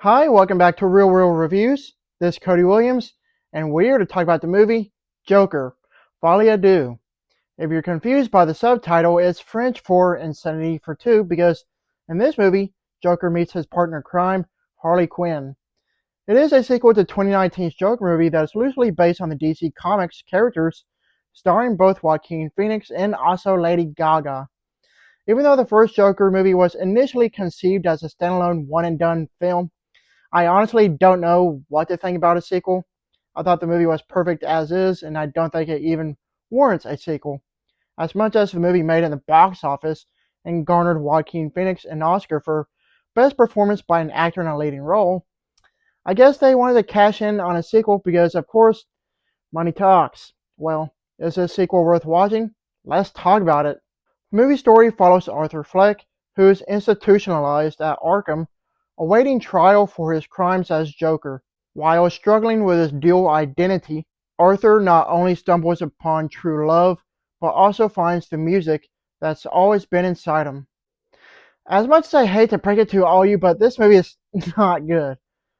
Hi, welcome back to Real World Reviews. This is Cody Williams, and we're here to talk about the movie Joker, Folie. Deux. If you're confused by the subtitle, it's French for Insanity for Two because in this movie, Joker meets his partner in crime, Harley Quinn. It is a sequel to 2019's Joker movie that is loosely based on the DC Comics characters, starring both Joaquin Phoenix and also Lady Gaga. Even though the first Joker movie was initially conceived as a standalone one-and-done film, I honestly don't know what to think about a sequel. I thought the movie was perfect as is, and I don't think it even warrants a sequel. As much as the movie made in the box office and garnered Joaquin Phoenix an Oscar for Best Performance by an Actor in a Leading Role, I guess they wanted to cash in on a sequel because, of course, money talks. Well, is this sequel worth watching? Let's talk about it. The movie story follows Arthur Fleck, who is institutionalized at Arkham, awaiting trial for his crimes as Joker. While struggling with his dual identity, Arthur not only stumbles upon true love, but also finds the music that's always been inside him. As much as I hate to break it to all you, but this movie is not good.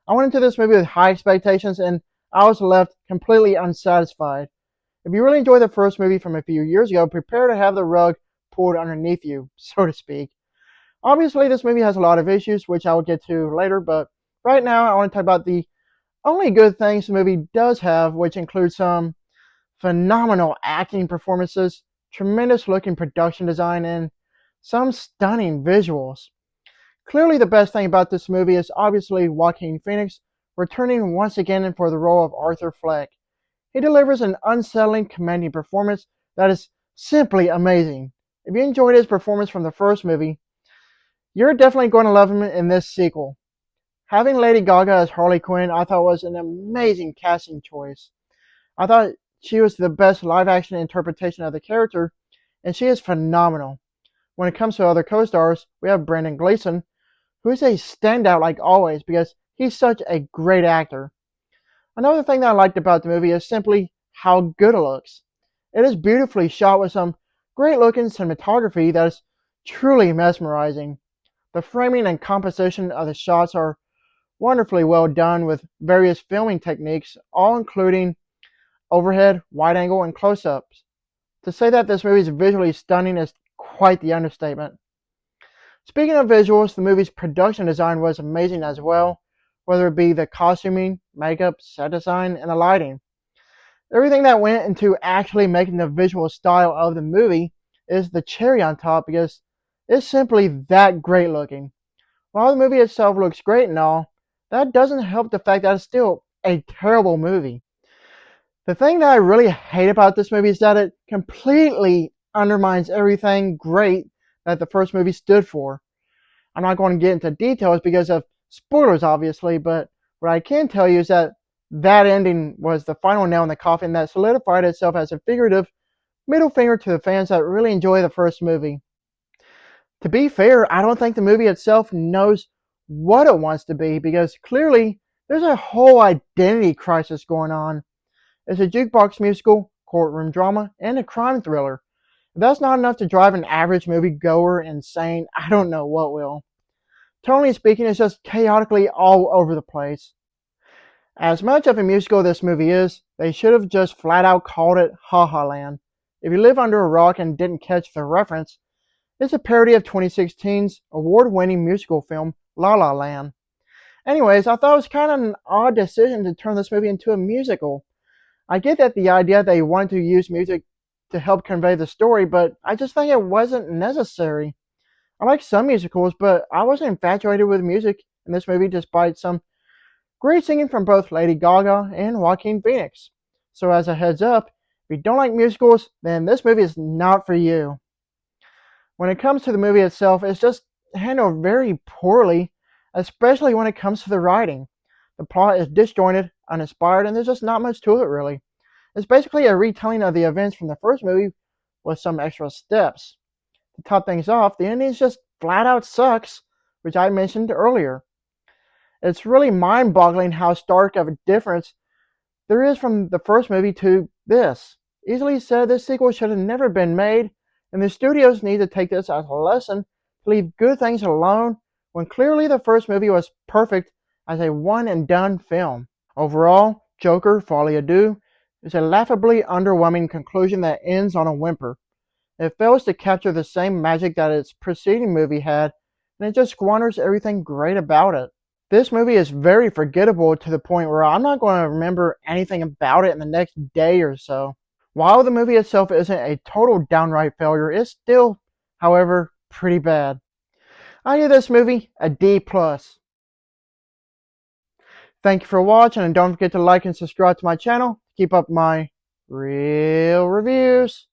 I went into this movie with high expectations and I was left completely unsatisfied. If you really enjoyed the first movie from a few years ago, prepare to have the rug pulled underneath you, so to speak. Obviously, this movie has a lot of issues, which I will get to later, but right now I want to talk about the only good things the movie does have, which include some phenomenal acting performances, tremendous looking production design, and some stunning visuals. Clearly, the best thing about this movie is obviously Joaquin Phoenix returning once again for the role of Arthur Fleck. He delivers an unsettling, commanding performance that is simply amazing. If you enjoyed his performance from the first movie, you're definitely going to love him in this sequel. Having Lady Gaga as Harley Quinn, I thought was an amazing casting choice. I thought she was the best live-action interpretation of the character, and she is phenomenal. When it comes to other co-stars, we have Brendan Gleeson, who is a standout like always because he's such a great actor. Another thing that I liked about the movie is simply how good it looks. It is beautifully shot with some great-looking cinematography that is truly mesmerizing. The framing and composition of the shots are wonderfully well done with various filming techniques, all including overhead, wide angle, and close-ups. To say that this movie is visually stunning is quite the understatement. Speaking of visuals, the movie's production design was amazing as well, whether it be the costuming, makeup, set design, and the lighting. Everything that went into actually making the visual style of the movie is the cherry on top because it's simply that great looking. While the movie itself looks great and all, that doesn't help the fact that it's still a terrible movie. The thing that I really hate about this movie is that it completely undermines everything great that the first movie stood for. I'm not going to get into details because of spoilers, obviously, but what I can tell you is that that ending was the final nail in the coffin that solidified itself as a figurative middle finger to the fans that really enjoy the first movie. To be fair, I don't think the movie itself knows what it wants to be because clearly there's a whole identity crisis going on. It's a jukebox musical, courtroom drama, and a crime thriller. If that's not enough to drive an average moviegoer insane, I don't know what will. Tonally speaking, it's just chaotically all over the place. As much of a musical this movie is, they should have just flat out called it Ha Ha Land. If you live under a rock and didn't catch the reference, it's a parody of 2016's award-winning musical film, La La Land. Anyways, I thought it was kind of an odd decision to turn this movie into a musical. I get that the idea they wanted to use music to help convey the story, but I just think it wasn't necessary. I like some musicals, but I wasn't infatuated with music in this movie despite some great singing from both Lady Gaga and Joaquin Phoenix. So as a heads up, if you don't like musicals, then this movie is not for you. When it comes to the movie itself, it's just handled very poorly, especially when it comes to the writing. The plot is disjointed, uninspired, and there's just not much to it really. It's basically a retelling of the events from the first movie with some extra steps. To top things off, the ending just flat out sucks, which I mentioned earlier. It's really mind-boggling how stark of a difference there is from the first movie to this. Easily said, this sequel should have never been made, and the studios need to take this as a lesson to leave good things alone when clearly the first movie was perfect as a one-and-done film. Overall, Joker, Folie Deux is a laughably underwhelming conclusion that ends on a whimper. It fails to capture the same magic that its preceding movie had, and it just squanders everything great about it. This movie is very forgettable to the point where I'm not going to remember anything about it in the next day or so. While the movie itself isn't a total downright failure, it's still, however, pretty bad. I give this movie a D+. Thank you for watching, and don't forget to like and subscribe to my channel to keep up my real reviews.